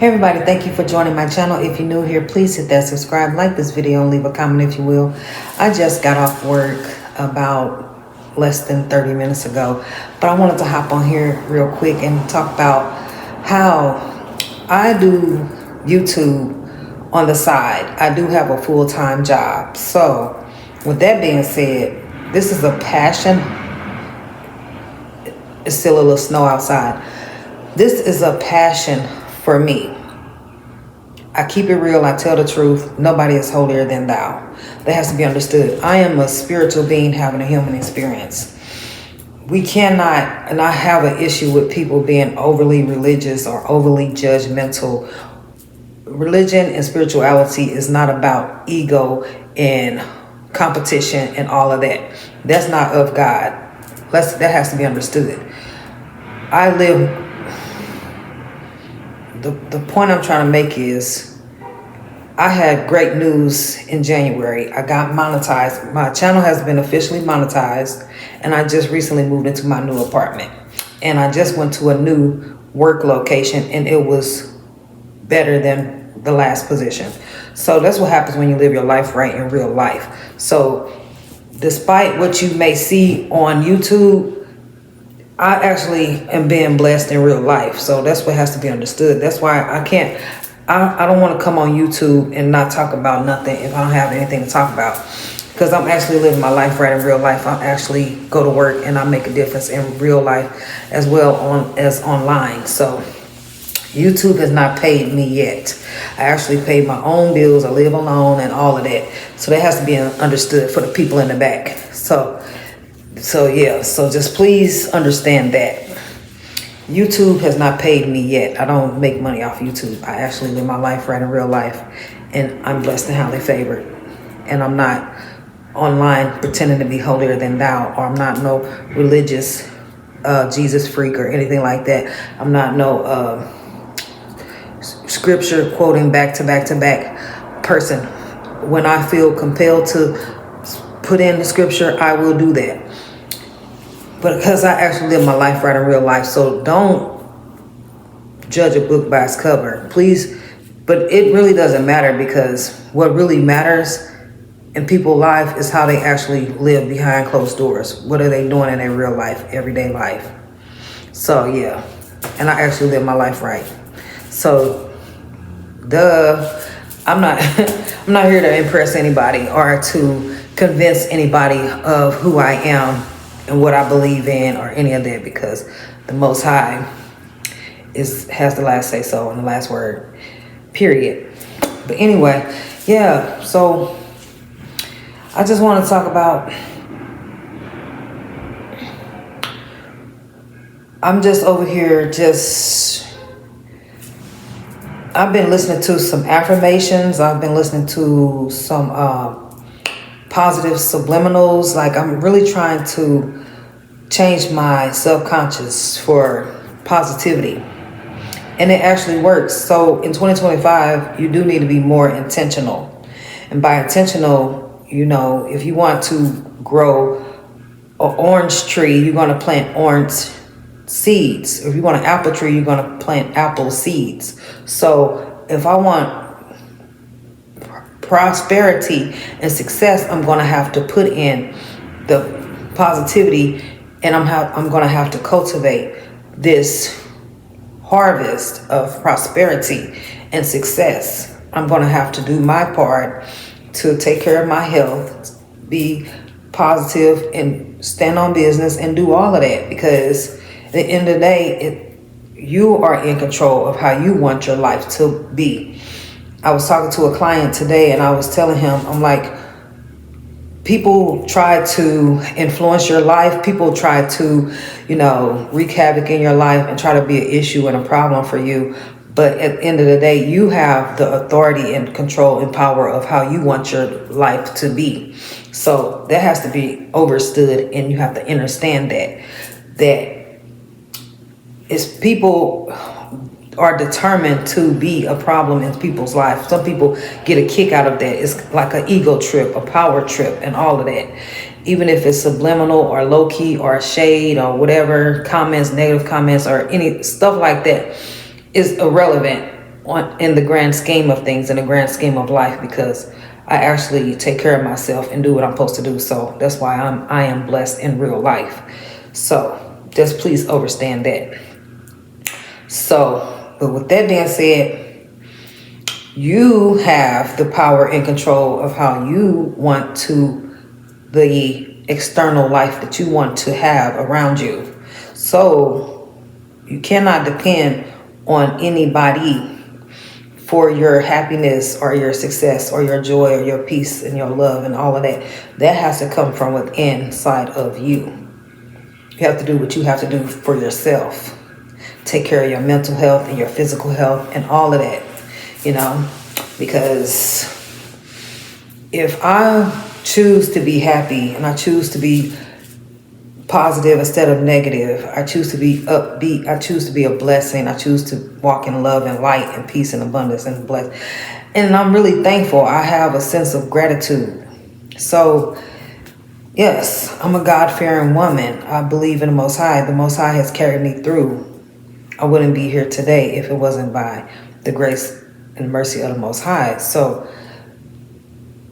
Hey everybody, thank you for joining my channel. If you're new here, please hit that subscribe, like this video, and leave a comment if you will. I just got off work about less than 30 minutes ago, but I wanted to hop on here real quick and talk about how I do YouTube on the side. I do have a full-time job. So with that being said, this is a passion. It's still a little snow outside. This is a passion for me. I keep it real. I tell the truth. Nobody is holier than thou. That has to be understood. I am a spiritual being having a human experience. We cannot, and I have an issue with people being overly religious or overly judgmental. Religion and spirituality is not about ego and competition and all of that. That's not of God. That has to be understood. I live. The point I'm trying to make is I had great news in January. I got monetized. My channel has been officially monetized, and I just recently moved into my new apartment. And I just went to a new work location, and it was better than the last position. So that's what happens when you live your life right in real life. So despite what you may see on YouTube, I actually am being blessed in real life. So that's what has to be understood. That's why I don't want to come on YouTube and not talk about nothing if I don't have anything to talk about. Because I'm actually living my life right in real life. I actually go to work and I make a difference in real life as well as online. So YouTube has not paid me yet. I actually pay my own bills. I live alone and all of that. So that has to be understood for the people in the back. So yeah, so just please understand that YouTube has not paid me yet. I don't make money off YouTube. I actually live my life right in real life, and I'm blessed and highly favored. And I'm not online pretending to be holier than thou, or I'm not no religious Jesus freak or anything like that. I'm not no scripture quoting back to back person. When I feel compelled to put in the scripture, I will do that. But because I actually live my life right in real life, so don't judge a book by its cover, please. But it really doesn't matter, because what really matters in people's life is how they actually live behind closed doors. What are they doing in their real life, everyday life? So yeah, and I actually live my life right. So I'm not I'm not here to impress anybody or to convince anybody of who I am and what I believe in or any of that, because the Most High has the last say so and the last word, period. But anyway, yeah, so I just want to talk about, I'm just over here I've been listening to some affirmations. I've been listening to some positive subliminals. Like, I'm really trying to change my subconscious for positivity, and it actually works. So in 2025, you do need to be more intentional. And by intentional, if you want to grow an orange tree, you're going to plant orange seeds. If you want an apple tree, you're going to plant apple seeds. So if I want prosperity and success, I'm going to have to put in the positivity, and I'm going to have to cultivate this harvest of prosperity and success. I'm going to have to do my part to take care of my health, be positive, and stand on business and do all of that, because at the end of the day, you are in control of how you want your life to be. I was talking to a client today, and I was telling him, I'm like, people try to influence your life. People try to, wreak havoc in your life and try to be an issue and a problem for you. But at the end of the day, you have the authority and control and power of how you want your life to be. So that has to be understood, and you have to understand that it's people are determined to be a problem in people's life. Some people get a kick out of that. It's like an ego trip, a power trip, and all of that. Even if it's subliminal or low key or shade or whatever, comments, negative comments, or any stuff like that is irrelevant. in the grand scheme of things, in the grand scheme of life, because I actually take care of myself and do what I'm supposed to do. So that's why I am blessed in real life. So just please understand that. So, but with that being said, you have the power and control of how you want the external life that you want to have around you. So you cannot depend on anybody for your happiness or your success or your joy or your peace and your love and all of that. That has to come from within inside of you. You have to do what you have to do for yourself. Take care of your mental health and your physical health and all of that, because if I choose to be happy and I choose to be positive instead of negative, I choose to be upbeat, I choose to be a blessing, I choose to walk in love and light and peace and abundance and bless. And I'm really thankful. I have a sense of gratitude. So yes, I'm a God-fearing woman. I believe in the Most High. The Most High has carried me through. I wouldn't be here today if it wasn't by the grace and mercy of the Most High. So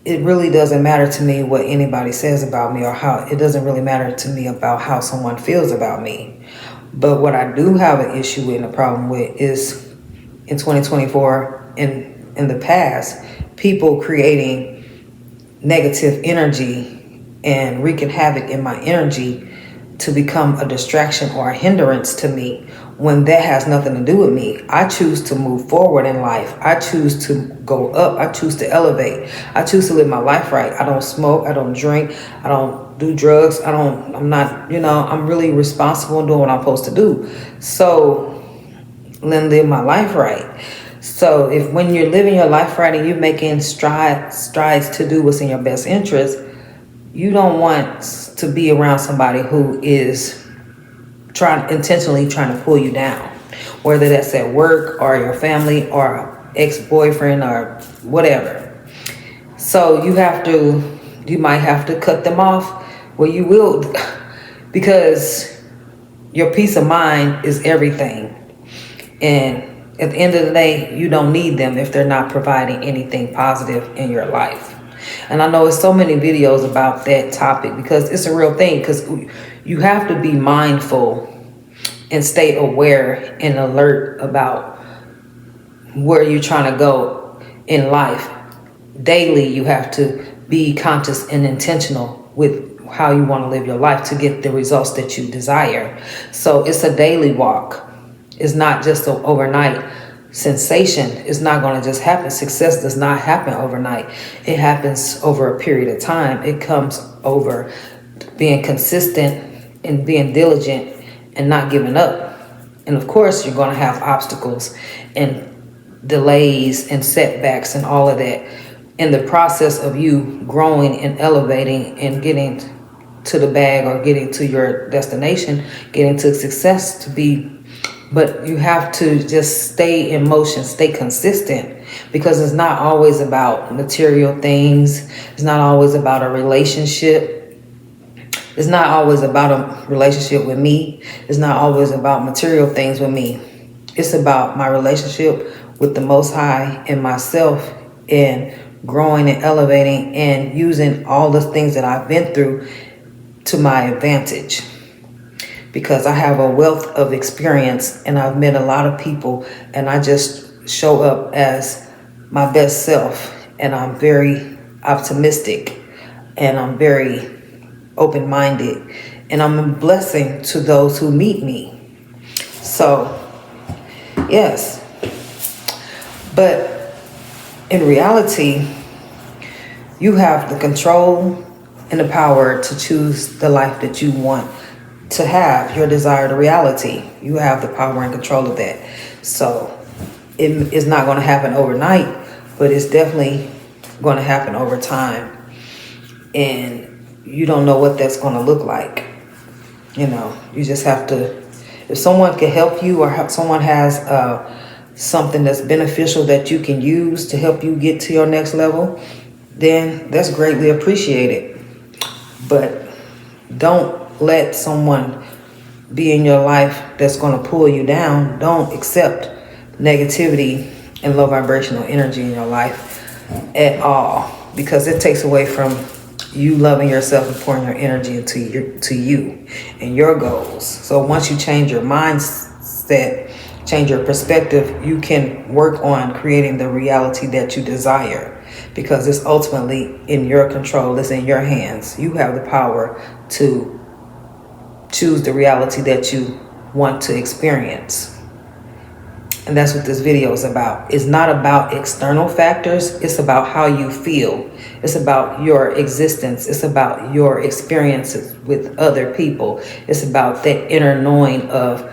it really doesn't matter to me what anybody says about me, or it doesn't really matter to me about how someone feels about me. But what I do have an issue with and a problem with is in 2024 and in the past, people creating negative energy and wreaking havoc in my energy to become a distraction or a hindrance to me, when that has nothing to do with me. I choose to move forward in life. I choose to go up. I choose to elevate. I choose to live my life right. I don't smoke. I don't drink. I don't do drugs. I'm really responsible in doing what I'm supposed to do. So then live my life right. So when you're living your life right and you're making strides to do what's in your best interest, you don't want to be around somebody who is intentionally trying to pull you down, whether that's at work or your family or ex-boyfriend or whatever. So you might have to cut them off. Well, you will, because your peace of mind is everything. And at the end of the day, you don't need them if they're not providing anything positive in your life. And I know there's so many videos about that topic because it's a real thing, because you have to be mindful and stay aware and alert about where you're trying to go in life. Daily, you have to be conscious and intentional with how you want to live your life to get the results that you desire. So it's a daily walk. It's not just an overnight sensation. It's not going to just happen. Success does not happen overnight. It happens over a period of time. It comes over being consistent and being diligent and not giving up. And of course, you're going to have obstacles and delays and setbacks and all of that in the process of you growing and elevating and getting to the bag or getting to your destination, getting to success but you have to just stay in motion, stay consistent, because it's not always about material things. It's not always about a relationship. It's not always about a relationship with me. It's not always about material things with me. It's about my relationship with the Most High and myself, and growing and elevating and using all the things that I've been through to my advantage. Because I have a wealth of experience and I've met a lot of people, and I just show up as my best self, and I'm very optimistic and I'm very open-minded, and I'm a blessing to those who meet me. So yes, but in reality, you have the control and the power to choose the life that you want to have, your desired reality. You have the power and control of that. So it is not going to happen overnight, but it's definitely going to happen over time. And you don't know what that's going to look like. You just have to, if someone can help you, or someone has something that's beneficial that you can use to help you get to your next level, then that's greatly appreciated. But don't let someone be in your life that's going to pull you down. Don't accept negativity and low vibrational energy in your life at all, because it takes away from you loving yourself and pouring your energy into you and your goals. So once you change your mindset, change your perspective, you can work on creating the reality that you desire, because it's ultimately in your control. It's in your hands. You have the power to choose the reality that you want to experience. And that's what this video is about. It's not about external factors. It's about how you feel. It's about your existence. It's about your experiences with other people. It's about that inner knowing of,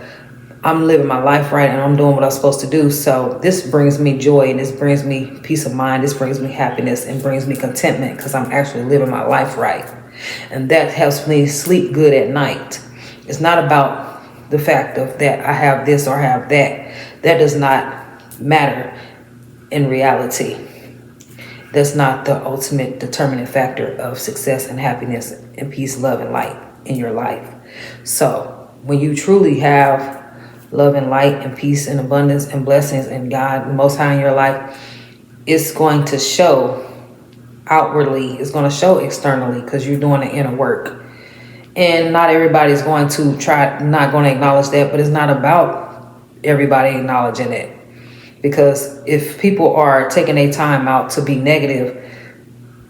I'm living my life right and I'm doing what I'm supposed to do. So this brings me joy, and this brings me peace of mind. This brings me happiness and brings me contentment, because I'm actually living my life right. And that helps me sleep good at night. It's not about the fact of that I have this or have that. That does not matter in reality. That's not the ultimate determining factor of success and happiness and peace, love, and light in your life. So when you truly have love and light and peace and abundance and blessings and God, the Most High in your life, it's going to show outwardly. It's going to show externally, because you're doing the inner work. And not everybody's going to not going to acknowledge that, but it's not about everybody acknowledging it. Because if people are taking their time out to be negative,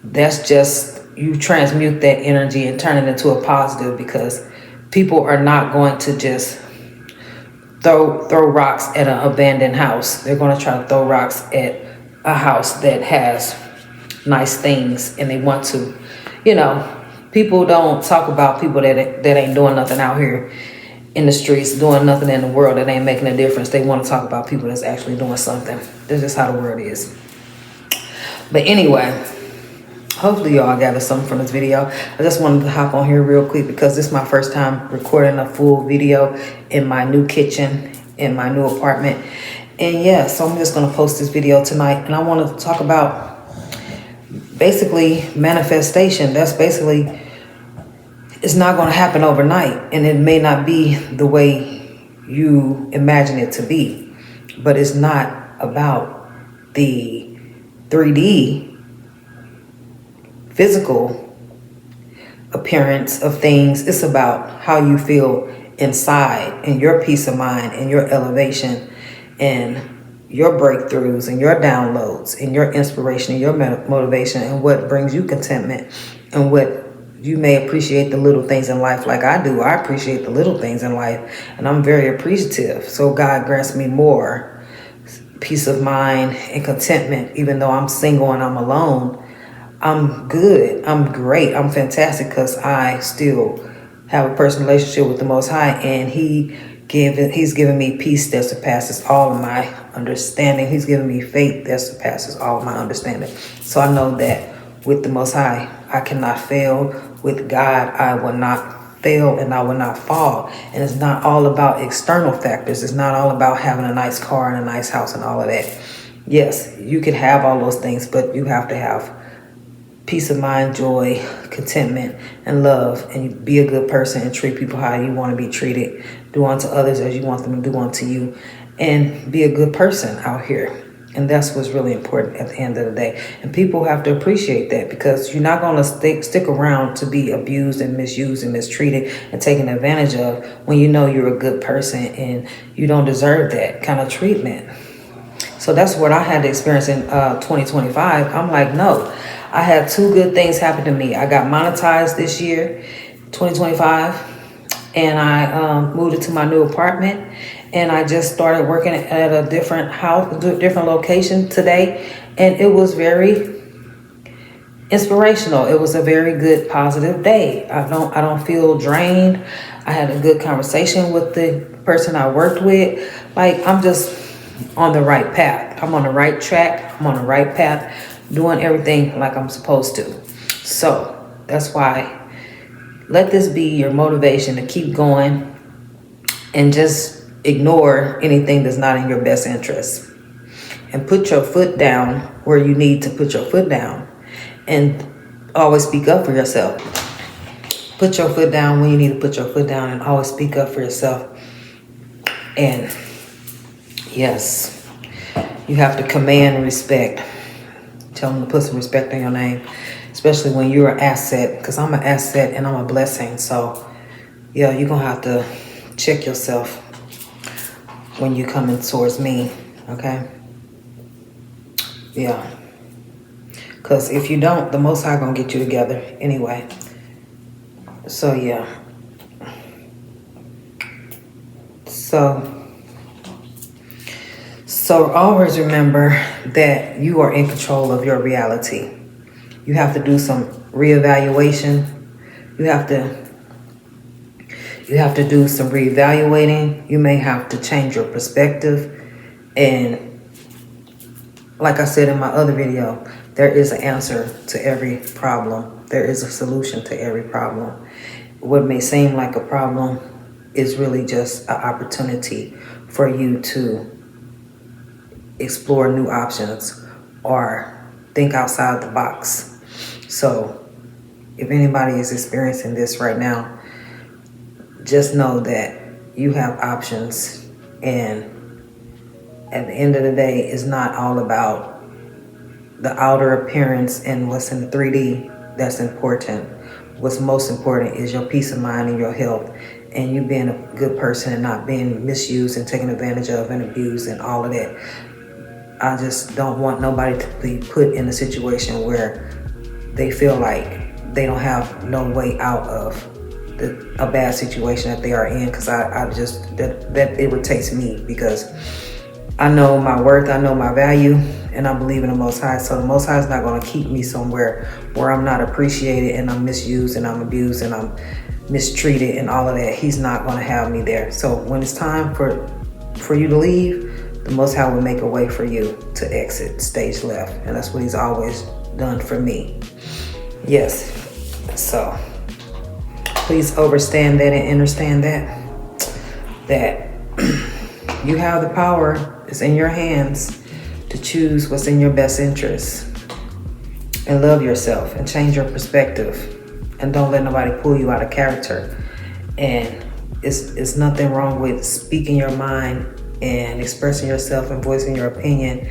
that's just, you transmute that energy and turn it into a positive, because people are not going to just throw rocks at an abandoned house. They're going to try to throw rocks at a house that has nice things, and they want to, people don't talk about people that ain't doing nothing out here in the streets, doing nothing in the world, that ain't making a difference. They want to talk about people that's actually doing something. That's just how the world is. But anyway, hopefully y'all gathered something from this video. I just wanted to hop on here real quick, because this is my first time recording a full video in my new kitchen, in my new apartment. And yeah, so I'm just going to post this video tonight, and I want to talk about basically manifestation. That's basically, it's not going to happen overnight, and it may not be the way you imagine it to be, but it's not about the 3D physical appearance of things. It's about how you feel inside, and your peace of mind, and your elevation, and your breakthroughs, and your downloads, and your inspiration, and your motivation, and what brings you contentment, and what you may appreciate the little things in life like I do. I appreciate the little things in life, and I'm very appreciative. So God grants me more peace of mind and contentment, even though I'm single and I'm alone. I'm good. I'm great. I'm fantastic, because I still have a personal relationship with the Most High, and He's given me peace that surpasses all of my understanding. He's given me faith that surpasses all of my understanding. So I know that with the Most High, I cannot fail. With God, I will not fail, and I will not fall. And it's not all about external factors. It's not all about having a nice car and a nice house and all of that. Yes, you can have all those things, but you have to have peace of mind, joy, contentment, and love, and be a good person and treat people how you want to be treated. Do unto others as you want them to do unto you, and be a good person out here. And that's what's really important at the end of the day. And people have to appreciate that, because you're not going to stick around to be abused and misused and mistreated and taken advantage of when you know you're a good person and you don't deserve that kind of treatment. So that's what I had to experience in 2025. I'm like, no, I had two good things happen to me. I got monetized this year, 2025, and I moved into my new apartment. And I just started working at a different house, different location today. And it was very inspirational. It was a very good, positive day. I don't feel drained. I had a good conversation with the person I worked with. Like, I'm just on the right path. I'm on the right track. I'm on the right path, doing everything like I'm supposed to. So that's why, let this be your motivation to keep going, and just ignore anything that's not in your best interest, and put your foot down where you need to put your foot down, and always speak up for yourself. Put your foot down when you need to put your foot down, and always speak up for yourself. And yes, You have to command respect. Tell them to put some respect in your name, especially when you're an asset, because I'm an asset and I'm a blessing. So, yeah, you're going to have to check yourself when you're coming towards me, okay? Yeah. Because if you don't, the Most High going to get you together anyway. So, yeah. So always remember that you are in control of your reality. You have to do some reevaluation. You have to do some reevaluating. You may have to change your perspective. And like I said in my other video, there is an answer to every problem. There is a solution to every problem. What may seem like a problem is really just an opportunity for you to explore new options or think outside the box. So if anybody is experiencing this right now, just know that you have options, and at the end of the day, it's not all about the outer appearance and what's in the 3D. That's important. What's most important is your peace of mind and your health, and you being a good person and not being misused and taken advantage of and abused and all of that. I just don't want nobody to be put in a situation where they feel like they don't have no way out of a bad situation that they are in, because I just, that irritates me, because I know my worth, I know my value, and I believe in the Most High. So the Most High is not going to keep me somewhere where I'm not appreciated and I'm misused and I'm abused and I'm mistreated and all of that. He's not going to have me there. So when it's time for you to leave, the Most High will make a way for you to exit stage left. And that's what he's always done for me. Yes. So please understand that and understand that you have the power. It's in your hands to choose what's in your best interest, and love yourself and change your perspective, and don't let nobody pull you out of character. And it's nothing wrong with speaking your mind and expressing yourself and voicing your opinion.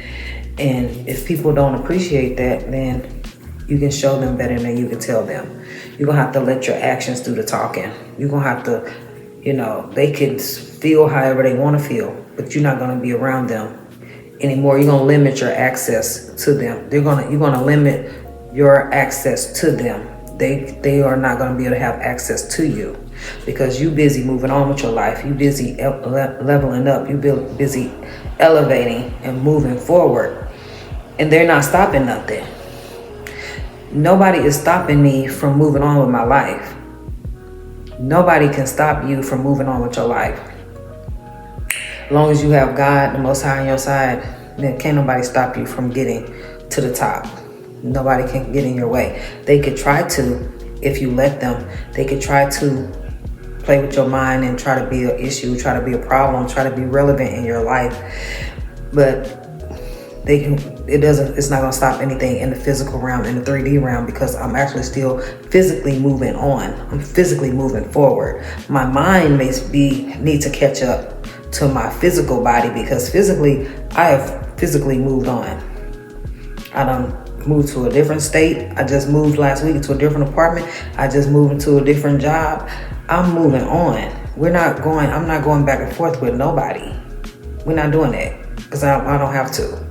And if people don't appreciate that, then you can show them better than you can tell them. You're gonna have to let your actions do the talking. You're gonna have to, they can feel however they want to feel, but you're not gonna be around them anymore. You're gonna limit your access to them. You're gonna limit your access to them. They are not gonna be able to have access to you, because you busy moving on with your life. You busy leveling up. You busy elevating and moving forward, and they're not stopping nothing. Nobody is stopping me from moving on with my life. Nobody can stop you from moving on with your life. As long as you have God, the Most High on your side, then can't nobody stop you from getting to the top. Nobody can get in your way. They could try to, if you let them. They could try to play with your mind and try to be an issue, try to be a problem, try to be relevant in your life. But it's not going to stop anything in the physical realm, in the 3D realm, because I'm actually still physically moving on. I'm physically moving forward. My mind need to catch up to my physical body, because physically, I have physically moved on. I done moved to a different state. I just moved last week to a different apartment. I just moved into a different job. I'm moving on. I'm not going back and forth with nobody. We're not doing that, because I don't have to.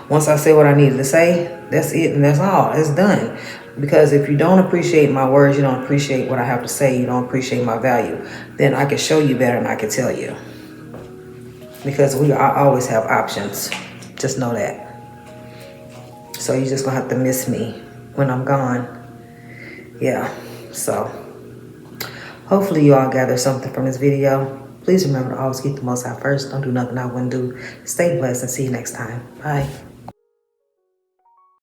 Once I say what I needed to say, that's it, and that's all. It's done. Because if you don't appreciate my words, you don't appreciate what I have to say, you don't appreciate my value, then I can show you better than I can tell you. Because I always have options. Just know that. So you're just going to have to miss me when I'm gone. Yeah. So hopefully you all gather something from this video. Please remember to always keep the Most High first. Don't do nothing I wouldn't do. Stay blessed and see you next time. Bye.